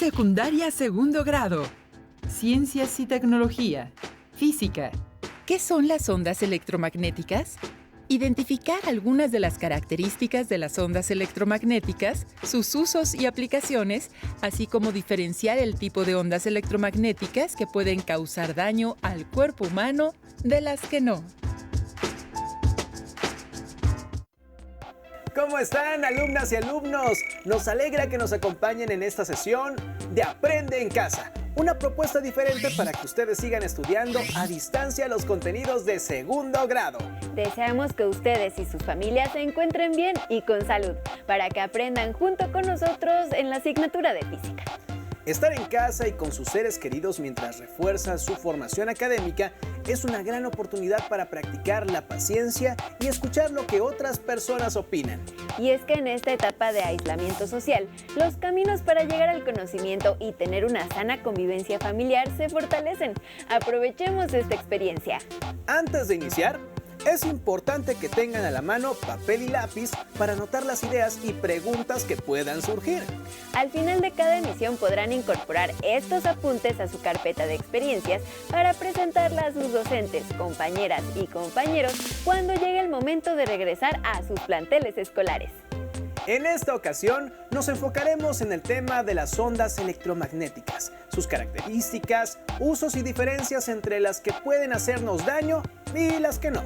Secundaria segundo grado. Ciencias y tecnología. Física. ¿Qué son las ondas electromagnéticas? Identificar algunas de las características de las ondas electromagnéticas, sus usos y aplicaciones, así como diferenciar el tipo de ondas electromagnéticas que pueden causar daño al cuerpo humano de las que no. ¿Cómo están, alumnas y alumnos? Nos alegra que nos acompañen en esta sesión de Aprende en Casa. Una propuesta diferente para que ustedes sigan estudiando a distancia los contenidos de segundo grado. Deseamos que ustedes y sus familias se encuentren bien y con salud, para que aprendan junto con nosotros en la asignatura de física. Estar en casa y con sus seres queridos mientras refuerzan su formación académica es una gran oportunidad para practicar la paciencia y escuchar lo que otras personas opinan. Y es que en esta etapa de aislamiento social, los caminos para llegar al conocimiento y tener una sana convivencia familiar se fortalecen. Aprovechemos esta experiencia. Antes de iniciar, es importante que tengan a la mano papel y lápiz para anotar las ideas y preguntas que puedan surgir. Al final de cada emisión podrán incorporar estos apuntes a su carpeta de experiencias para presentarla a sus docentes, compañeras y compañeros cuando llegue el momento de regresar a sus planteles escolares. En esta ocasión nos enfocaremos en el tema de las ondas electromagnéticas, sus características, usos y diferencias entre las que pueden hacernos daño y las que no.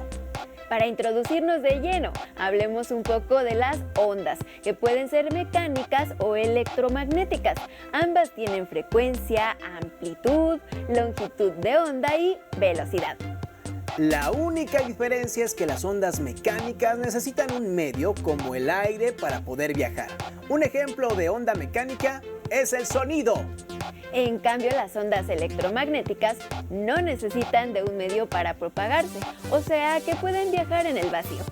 Para introducirnos de lleno, hablemos un poco de las ondas, que pueden ser mecánicas o electromagnéticas. Ambas tienen frecuencia, amplitud, longitud de onda y velocidad. La única diferencia es que las ondas mecánicas necesitan un medio como el aire para poder viajar. Un ejemplo de onda mecánica es el sonido. En cambio, las ondas electromagnéticas no necesitan de un medio para propagarse, o sea que pueden viajar en el vacío.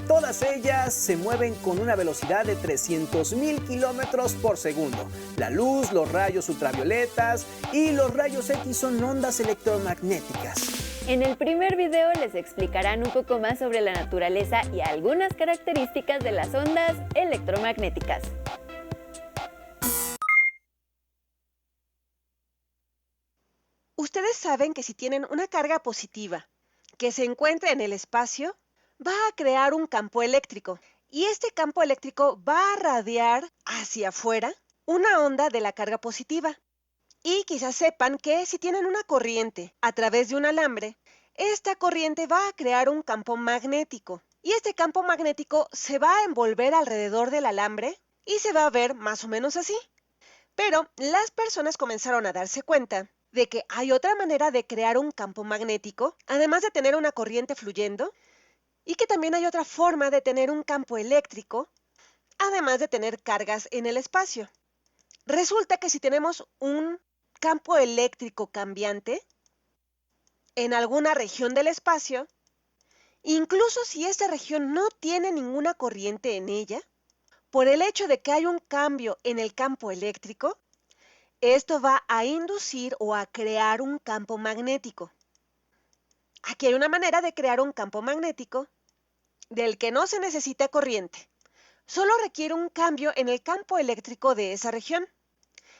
Todas ellas se mueven con una velocidad de 300.000 kilómetros por segundo. La luz, los rayos ultravioletas y los rayos X son ondas electromagnéticas. En el primer video les explicarán un poco más sobre la naturaleza y algunas características de las ondas electromagnéticas. Ustedes saben que si tienen una carga positiva que se encuentra en el espacio, va a crear un campo eléctrico. Y este campo eléctrico va a radiar hacia afuera una onda de la carga positiva. Y quizás sepan que si tienen una corriente a través de un alambre, esta corriente va a crear un campo magnético. Y este campo magnético se va a envolver alrededor del alambre y se va a ver más o menos así. Pero las personas comenzaron a darse cuenta de que hay otra manera de crear un campo magnético, además de tener una corriente fluyendo, y que también hay otra forma de tener un campo eléctrico, además de tener cargas en el espacio. Resulta que si tenemos un campo eléctrico cambiante en alguna región del espacio, incluso si esta región no tiene ninguna corriente en ella, por el hecho de que hay un cambio en el campo eléctrico, esto va a inducir o a crear un campo magnético. Aquí hay una manera de crear un campo magnético del que no se necesita corriente. Solo requiere un cambio en el campo eléctrico de esa región.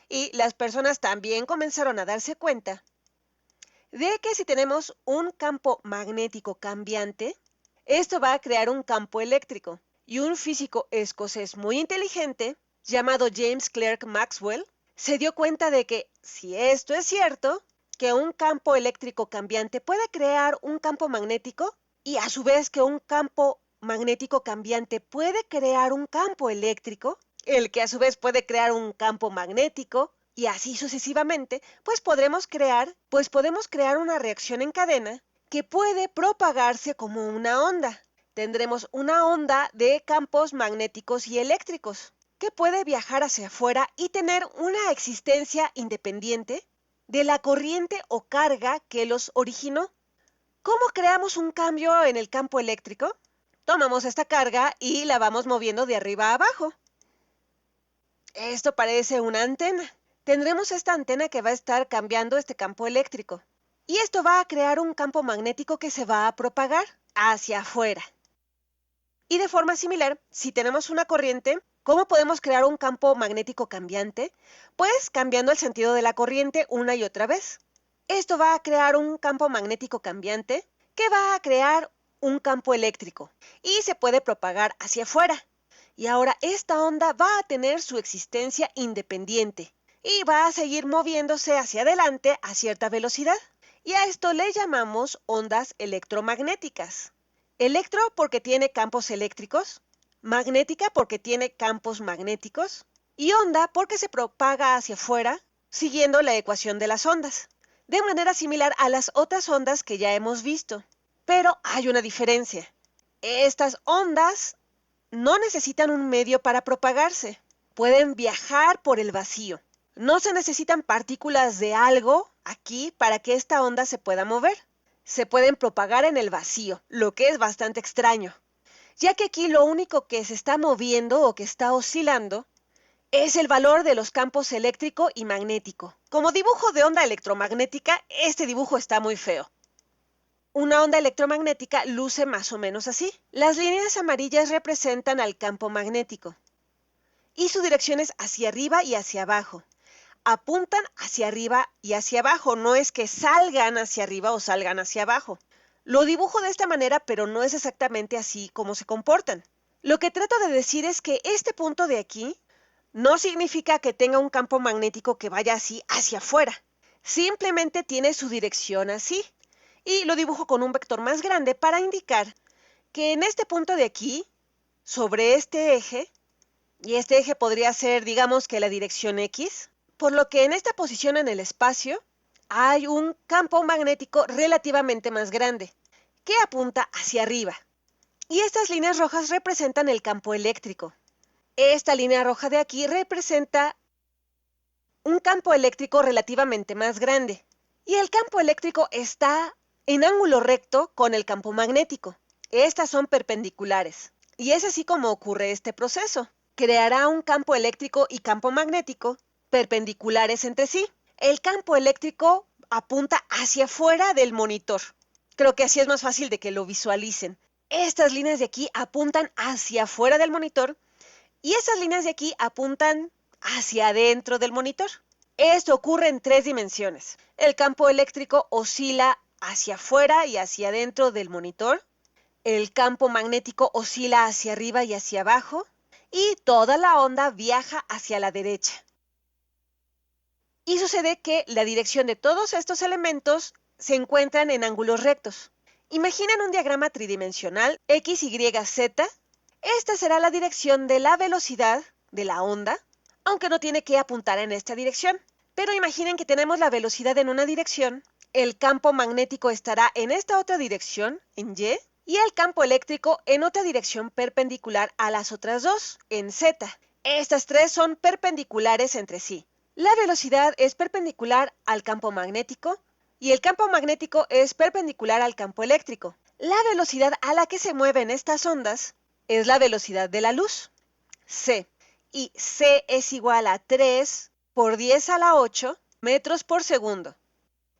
Y las personas también comenzaron a darse cuenta de que si tenemos un campo magnético cambiante, esto va a crear un campo eléctrico. Y un físico escocés muy inteligente, llamado James Clerk Maxwell, se dio cuenta de que, si esto es cierto, que un campo eléctrico cambiante puede crear un campo magnético y a su vez que un campo magnético cambiante puede crear un campo eléctrico, el que a su vez puede crear un campo magnético y así sucesivamente, pues podemos crear una reacción en cadena que puede propagarse como una onda. Tendremos una onda de campos magnéticos y eléctricos que puede viajar hacia afuera y tener una existencia independiente de la corriente o carga que los originó. ¿Cómo creamos un cambio en el campo eléctrico? Tomamos esta carga y la vamos moviendo de arriba a abajo. Esto parece una antena. Tendremos esta antena que va a estar cambiando este campo eléctrico. Y esto va a crear un campo magnético que se va a propagar hacia afuera. Y de forma similar, si tenemos una corriente, ¿Cómo podemos crear un campo magnético cambiante? Pues cambiando el sentido de la corriente una y otra vez. Esto va a crear un campo magnético cambiante que va a crear un campo eléctrico y se puede propagar hacia afuera. Y ahora esta onda va a tener su existencia independiente y va a seguir moviéndose hacia adelante a cierta velocidad. Y a esto le llamamos ondas electromagnéticas. Electro porque tiene campos eléctricos, magnética porque tiene campos magnéticos y onda porque se propaga hacia afuera siguiendo la ecuación de las ondas, de manera similar a las otras ondas que ya hemos visto. Pero hay una diferencia. Estas ondas no necesitan un medio para propagarse. Pueden viajar por el vacío. No se necesitan partículas de algo aquí para que esta onda se pueda mover. Se pueden propagar en el vacío, lo que es bastante extraño, ya que aquí lo único que se está moviendo o que está oscilando es el valor de los campos eléctrico y magnético. Como dibujo de onda electromagnética, este dibujo está muy feo. Una onda electromagnética luce más o menos así. Las líneas amarillas representan al campo magnético y su dirección es hacia arriba y hacia abajo. Apuntan hacia arriba y hacia abajo, no es que salgan hacia arriba o salgan hacia abajo. Lo dibujo de esta manera, pero no es exactamente así como se comportan. Lo que trato de decir es que este punto de aquí no significa que tenga un campo magnético que vaya así hacia afuera. Simplemente tiene su dirección así. Y lo dibujo con un vector más grande para indicar que en este punto de aquí, sobre este eje, y este eje podría ser, digamos que la dirección X, por lo que en esta posición en el espacio hay un campo magnético relativamente más grande, que apunta hacia arriba. Y estas líneas rojas representan el campo eléctrico. Esta línea roja de aquí representa un campo eléctrico relativamente más grande. Y el campo eléctrico está en ángulo recto con el campo magnético. Estas son perpendiculares. Y es así como ocurre este proceso. Creará un campo eléctrico y campo magnético perpendiculares entre sí. El campo eléctrico apunta hacia afuera del monitor. Creo que así es más fácil de que lo visualicen. Estas líneas de aquí apuntan hacia afuera del monitor y esas líneas de aquí apuntan hacia adentro del monitor. Esto ocurre en 3 dimensiones. El campo eléctrico oscila hacia afuera y hacia adentro del monitor. El campo magnético oscila hacia arriba y hacia abajo. Y toda la onda viaja hacia la derecha. Y sucede que la dirección de todos estos elementos se encuentran en ángulos rectos. Imaginen un diagrama tridimensional X, Y, Z. Esta será la dirección de la velocidad de la onda, aunque no tiene que apuntar en esta dirección. Pero imaginen que tenemos la velocidad en una dirección, el campo magnético estará en esta otra dirección, en Y, y el campo eléctrico en otra dirección perpendicular a las otras dos, en Z. Estas 3 son perpendiculares entre sí. La velocidad es perpendicular al campo magnético y el campo magnético es perpendicular al campo eléctrico. La velocidad a la que se mueven estas ondas es la velocidad de la luz, c, y c es igual a 3 por 10 a la 8 metros por segundo,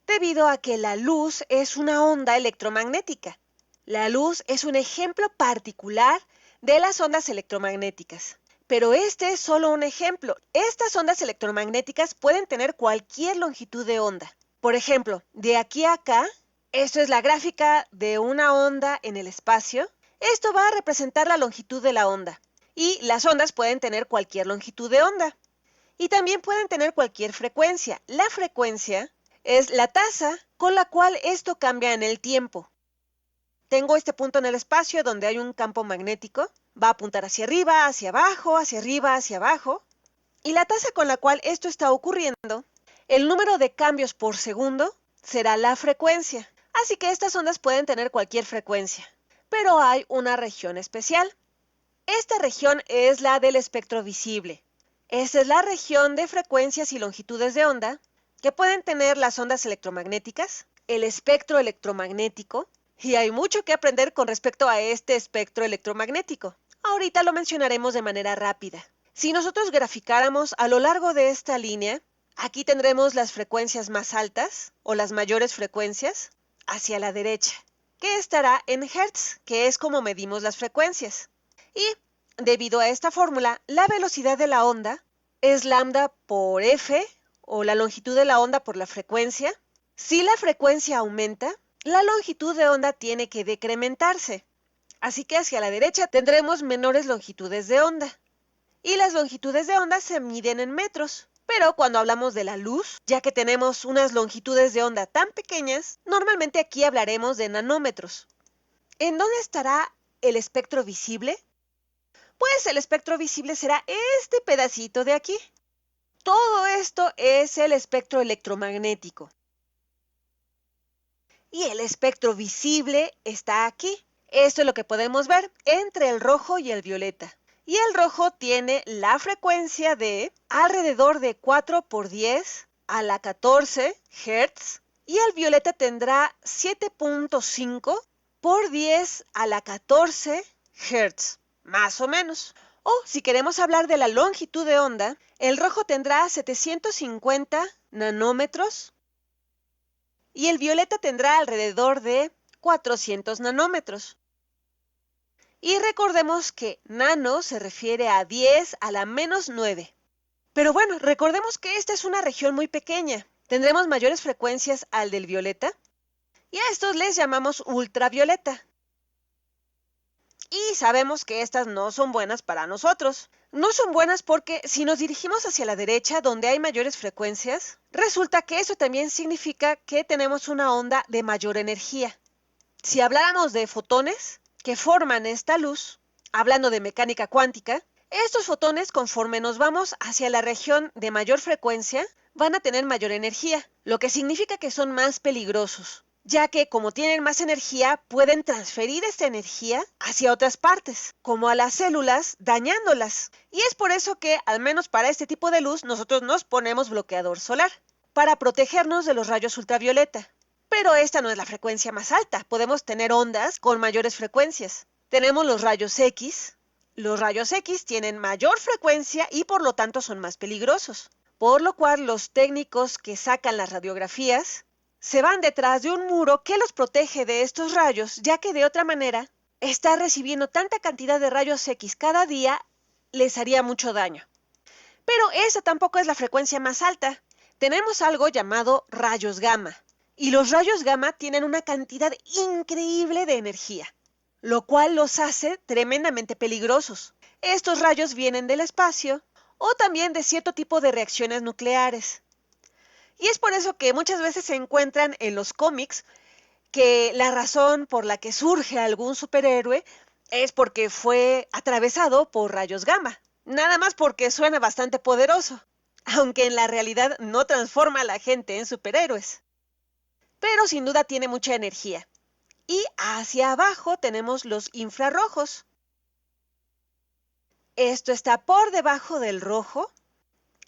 debido a que la luz es una onda electromagnética. La luz es un ejemplo particular de las ondas electromagnéticas. Pero este es solo un ejemplo. Estas ondas electromagnéticas pueden tener cualquier longitud de onda. Por ejemplo, de aquí a acá, esto es la gráfica de una onda en el espacio. Esto va a representar la longitud de la onda. Y las ondas pueden tener cualquier longitud de onda. Y también pueden tener cualquier frecuencia. La frecuencia es la tasa con la cual esto cambia en el tiempo. Tengo este punto en el espacio donde hay un campo magnético. Va a apuntar hacia arriba, hacia abajo, hacia arriba, hacia abajo. Y la tasa con la cual esto está ocurriendo, el número de cambios por segundo, será la frecuencia. Así que estas ondas pueden tener cualquier frecuencia. Pero hay una región especial. Esta región es la del espectro visible. Esta es la región de frecuencias y longitudes de onda que pueden tener las ondas electromagnéticas, el espectro electromagnético, y hay mucho que aprender con respecto a este espectro electromagnético. Ahorita lo mencionaremos de manera rápida. Si nosotros graficáramos a lo largo de esta línea, aquí tendremos las frecuencias más altas o las mayores frecuencias hacia la derecha, que estará en Hertz, que es como medimos las frecuencias. Y debido a esta fórmula, la velocidad de la onda es lambda por f, o la longitud de la onda por la frecuencia. Si la frecuencia aumenta, la longitud de onda tiene que decrementarse. Así que hacia la derecha tendremos menores longitudes de onda. Y las longitudes de onda se miden en metros. Pero cuando hablamos de la luz, ya que tenemos unas longitudes de onda tan pequeñas, normalmente aquí hablaremos de nanómetros. ¿En dónde estará el espectro visible? Pues el espectro visible será este pedacito de aquí. Todo esto es el espectro electromagnético. Y el espectro visible está aquí. Esto es lo que podemos ver entre el rojo y el violeta. Y el rojo tiene la frecuencia de alrededor de 4 por 10 a la 14 Hz. Y el violeta tendrá 7.5 por 10 a la 14 Hz, más o menos. O si queremos hablar de la longitud de onda, el rojo tendrá 750 nanómetros y el violeta tendrá alrededor de 400 nanómetros. Y recordemos que nano se refiere a 10 a la menos 9. Pero bueno, recordemos que esta es una región muy pequeña. Tendremos mayores frecuencias al del violeta y a estos les llamamos ultravioleta. Y sabemos que estas no son buenas para nosotros. No son buenas porque si nos dirigimos hacia la derecha, donde hay mayores frecuencias, resulta que eso también significa que tenemos una onda de mayor energía. Si habláramos de fotones que forman esta luz, hablando de mecánica cuántica, estos fotones, conforme nos vamos hacia la región de mayor frecuencia, van a tener mayor energía, lo que significa que son más peligrosos, ya que como tienen más energía, pueden transferir esta energía hacia otras partes, como a las células, dañándolas. Y es por eso que, al menos para este tipo de luz, nosotros nos ponemos bloqueador solar, para protegernos de los rayos ultravioleta. Pero esta no es la frecuencia más alta, podemos tener ondas con mayores frecuencias. Tenemos los rayos X. Los rayos X tienen mayor frecuencia y por lo tanto son más peligrosos, por lo cual los técnicos que sacan las radiografías se van detrás de un muro que los protege de estos rayos, ya que de otra manera, estar recibiendo tanta cantidad de rayos X cada día les haría mucho daño. Pero esa tampoco es la frecuencia más alta. Tenemos algo llamado rayos gamma. Y los rayos gamma tienen una cantidad increíble de energía, lo cual los hace tremendamente peligrosos. Estos rayos vienen del espacio o también de cierto tipo de reacciones nucleares. Y es por eso que muchas veces se encuentran en los cómics que la razón por la que surge algún superhéroe es porque fue atravesado por rayos gamma. Nada más porque suena bastante poderoso, aunque en la realidad no transforma a la gente en superhéroes. Pero sin duda tiene mucha energía. Y hacia abajo tenemos los infrarrojos. Esto está por debajo del rojo.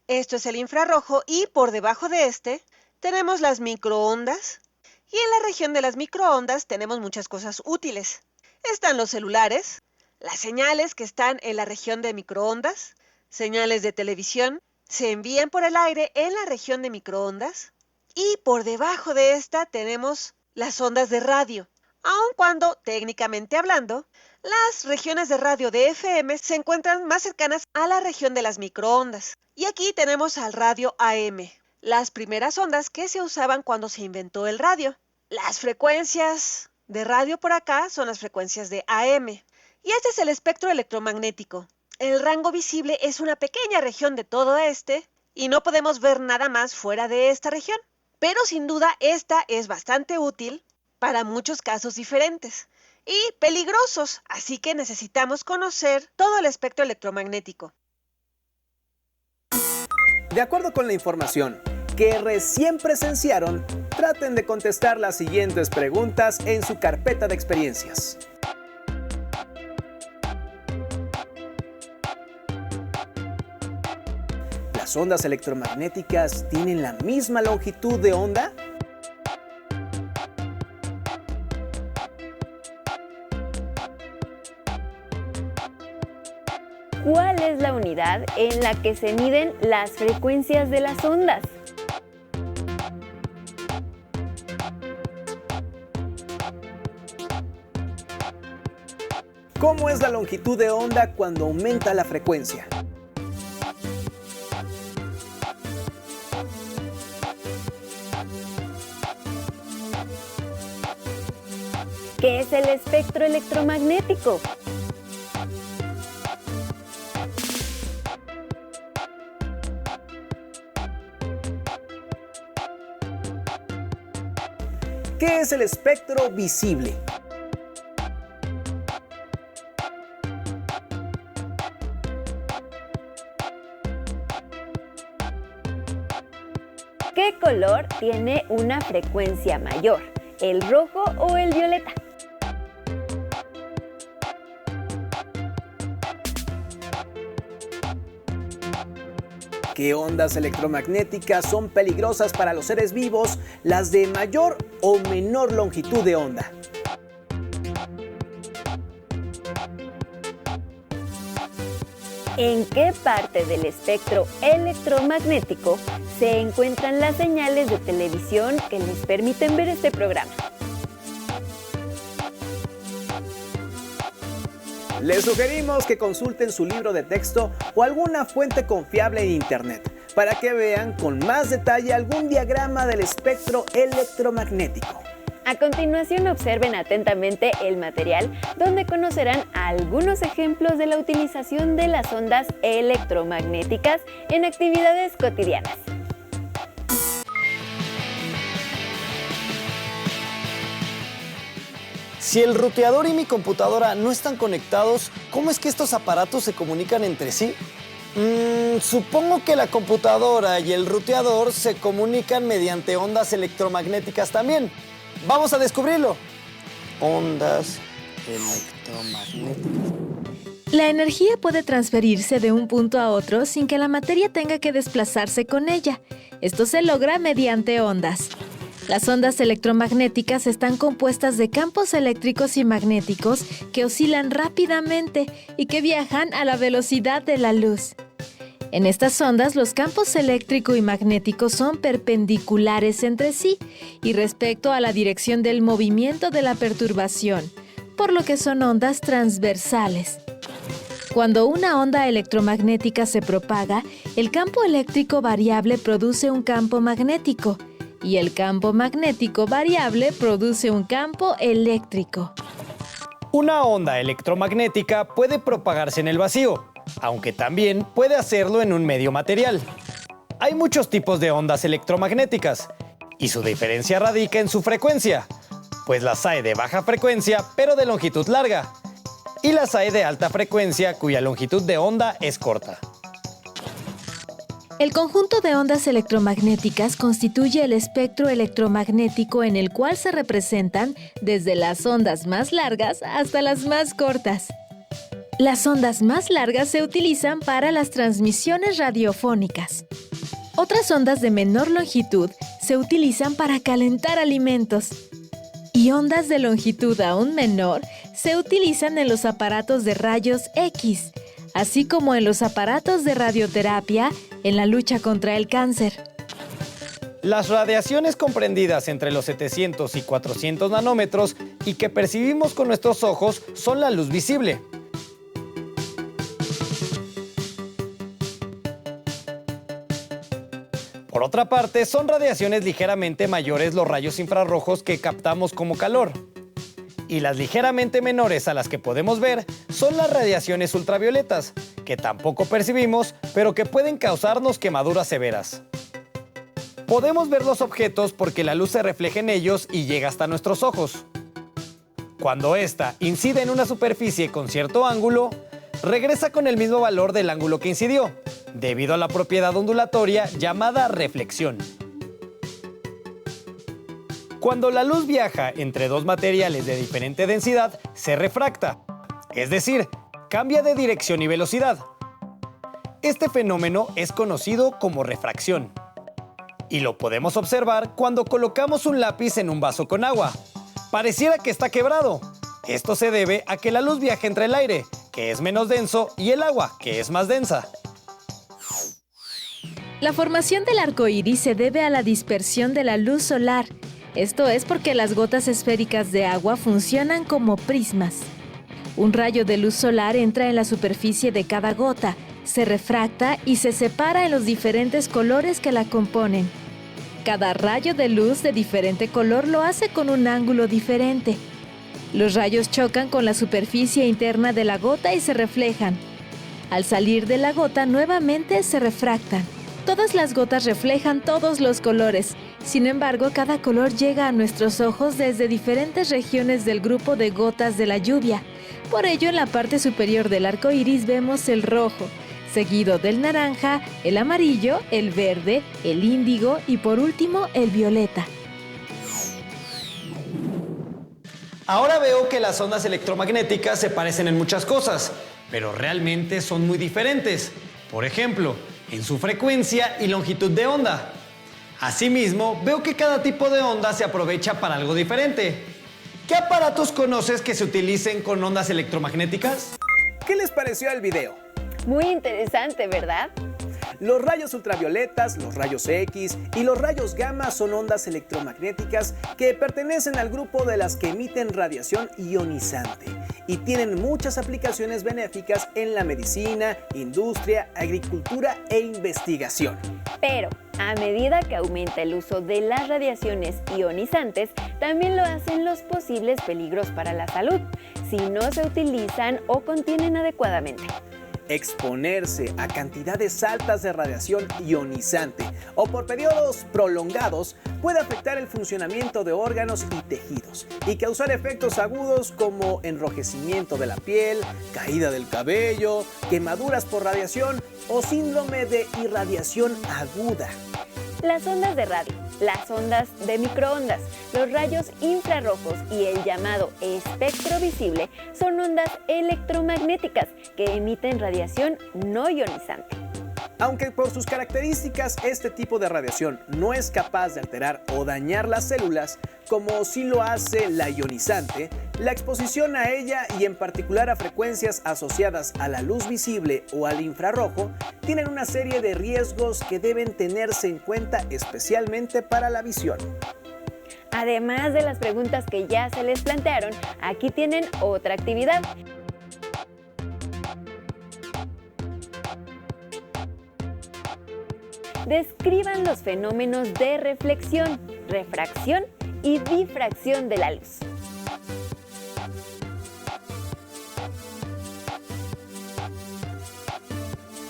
Esto es el infrarrojo y por debajo de este tenemos las microondas. Y en la región de las microondas tenemos muchas cosas útiles. Están los celulares, las señales que están en la región de microondas, señales de televisión, se envían por el aire en la región de microondas. Y por debajo de esta tenemos las ondas de radio, aun cuando, técnicamente hablando, las regiones de radio de FM se encuentran más cercanas a la región de las microondas. Y aquí tenemos al radio AM, las primeras ondas que se usaban cuando se inventó el radio. Las frecuencias de radio por acá son las frecuencias de AM. Y este es el espectro electromagnético. El rango visible es una pequeña región de todo este y no podemos ver nada más fuera de esta región. Pero sin duda esta es bastante útil para muchos casos diferentes y peligrosos, así que necesitamos conocer todo el espectro electromagnético. De acuerdo con la información que recién presenciaron, traten de contestar las siguientes preguntas en su carpeta de experiencias. ¿Las ondas electromagnéticas tienen la misma longitud de onda? ¿Cuál es la unidad en la que se miden las frecuencias de las ondas? ¿Cómo es la longitud de onda cuando aumenta la frecuencia? ¿Qué es el espectro electromagnético? ¿Qué es el espectro visible? ¿Qué color tiene una frecuencia mayor? ¿El rojo o el violeta? ¿Qué ondas electromagnéticas son peligrosas para los seres vivos? ¿Las de mayor o menor longitud de onda? ¿En qué parte del espectro electromagnético se encuentran las señales de televisión que les permiten ver este programa? Les sugerimos que consulten su libro de texto o alguna fuente confiable en Internet para que vean con más detalle algún diagrama del espectro electromagnético. A continuación, observen atentamente el material donde conocerán algunos ejemplos de la utilización de las ondas electromagnéticas en actividades cotidianas. Si el ruteador y mi computadora no están conectados, ¿cómo es que estos aparatos se comunican entre sí? Supongo que la computadora y el ruteador se comunican mediante ondas electromagnéticas también. ¡Vamos a descubrirlo! Ondas electromagnéticas. La energía puede transferirse de un punto a otro sin que la materia tenga que desplazarse con ella. Esto se logra mediante ondas. Las ondas electromagnéticas están compuestas de campos eléctricos y magnéticos que oscilan rápidamente y que viajan a la velocidad de la luz. En estas ondas, los campos eléctrico y magnético son perpendiculares entre sí y respecto a la dirección del movimiento de la perturbación, por lo que son ondas transversales. Cuando una onda electromagnética se propaga, el campo eléctrico variable produce un campo magnético y el campo magnético variable produce un campo eléctrico. Una onda electromagnética puede propagarse en el vacío, aunque también puede hacerlo en un medio material. Hay muchos tipos de ondas electromagnéticas, y su diferencia radica en su frecuencia, pues las hay de baja frecuencia pero de longitud larga, y las hay de alta frecuencia cuya longitud de onda es corta. El conjunto de ondas electromagnéticas constituye el espectro electromagnético en el cual se representan desde las ondas más largas hasta las más cortas. Las ondas más largas se utilizan para las transmisiones radiofónicas. Otras ondas de menor longitud se utilizan para calentar alimentos. Y ondas de longitud aún menor se utilizan en los aparatos de rayos X, así como en los aparatos de radioterapia en la lucha contra el cáncer. Las radiaciones comprendidas entre los 700 y 400 nanómetros y que percibimos con nuestros ojos son la luz visible. Por otra parte, son radiaciones ligeramente mayores los rayos infrarrojos que captamos como calor. Y las ligeramente menores a las que podemos ver son las radiaciones ultravioletas, que tampoco percibimos, pero que pueden causarnos quemaduras severas. Podemos ver los objetos porque la luz se refleja en ellos y llega hasta nuestros ojos. Cuando ésta incide en una superficie con cierto ángulo, regresa con el mismo valor del ángulo que incidió, debido a la propiedad ondulatoria llamada reflexión. Cuando la luz viaja entre dos materiales de diferente densidad, se refracta, es decir, cambia de dirección y velocidad. Este fenómeno es conocido como refracción. Y lo podemos observar cuando colocamos un lápiz en un vaso con agua. Pareciera que está quebrado. Esto se debe a que la luz viaja entre el aire, que es menos denso, y el agua, que es más densa. La formación del arco iris se debe a la dispersión de la luz solar. Esto es porque las gotas esféricas de agua funcionan como prismas. Un rayo de luz solar entra en la superficie de cada gota, se refracta y se separa en los diferentes colores que la componen. Cada rayo de luz de diferente color lo hace con un ángulo diferente. Los rayos chocan con la superficie interna de la gota y se reflejan. Al salir de la gota, nuevamente se refractan. Todas las gotas reflejan todos los colores. Sin embargo, cada color llega a nuestros ojos desde diferentes regiones del grupo de gotas de la lluvia. Por ello, en la parte superior del arco iris vemos el rojo, seguido del naranja, el amarillo, el verde, el índigo y por último el violeta. Ahora veo que las ondas electromagnéticas se parecen en muchas cosas, pero realmente son muy diferentes. Por ejemplo, en su frecuencia y longitud de onda. Asimismo, veo que cada tipo de onda se aprovecha para algo diferente. ¿Qué aparatos conoces que se utilicen con ondas electromagnéticas? ¿Qué les pareció el video? Muy interesante, ¿verdad? Los rayos ultravioletas, los rayos X y los rayos gamma son ondas electromagnéticas que pertenecen al grupo de las que emiten radiación ionizante y tienen muchas aplicaciones benéficas en la medicina, industria, agricultura e investigación. Pero, a medida que aumenta el uso de las radiaciones ionizantes, también lo hacen los posibles peligros para la salud, si no se utilizan o contienen adecuadamente. Exponerse a cantidades altas de radiación ionizante o por periodos prolongados puede afectar el funcionamiento de órganos y tejidos y causar efectos agudos como enrojecimiento de la piel, caída del cabello, quemaduras por radiación o síndrome de irradiación aguda. Las ondas de radio, las ondas de microondas, los rayos infrarrojos y el llamado espectro visible son ondas electromagnéticas que emiten radiación no ionizante. Aunque por sus características este tipo de radiación no es capaz de alterar o dañar las células, como sí lo hace la ionizante, la exposición a ella y en particular a frecuencias asociadas a la luz visible o al infrarrojo tienen una serie de riesgos que deben tenerse en cuenta especialmente para la visión. Además de las preguntas que ya se les plantearon, aquí tienen otra actividad. Describan los fenómenos de reflexión, refracción y difracción de la luz.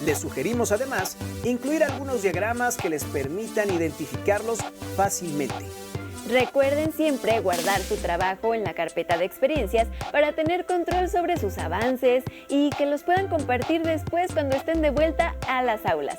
Les sugerimos además incluir algunos diagramas que les permitan identificarlos fácilmente. Recuerden siempre guardar su trabajo en la carpeta de experiencias para tener control sobre sus avances y que los puedan compartir después cuando estén de vuelta a las aulas.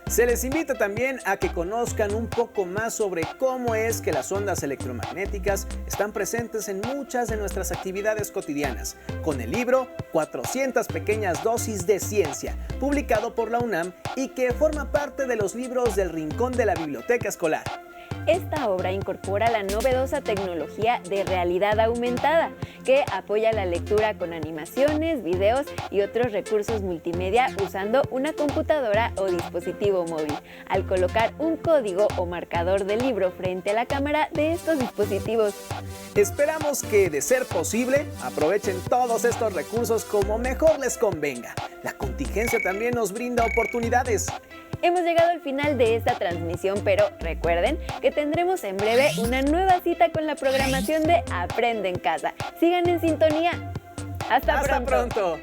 Se les invita también a que conozcan un poco más sobre cómo es que las ondas electromagnéticas están presentes en muchas de nuestras actividades cotidianas, con el libro 400 pequeñas dosis de ciencia, publicado por la UNAM y que forma parte de los libros del Rincón de la Biblioteca Escolar. Esta obra incorpora la novedosa tecnología de realidad aumentada, que apoya la lectura con animaciones, videos y otros recursos multimedia usando una computadora o dispositivo móvil, al colocar un código o marcador del libro frente a la cámara de estos dispositivos. Esperamos que, de ser posible, aprovechen todos estos recursos como mejor les convenga. La contingencia también nos brinda oportunidades. Hemos llegado al final de esta transmisión, pero recuerden que tendremos en breve una nueva cita con la programación de Aprende en Casa. Sigan en sintonía. ¡Hasta pronto!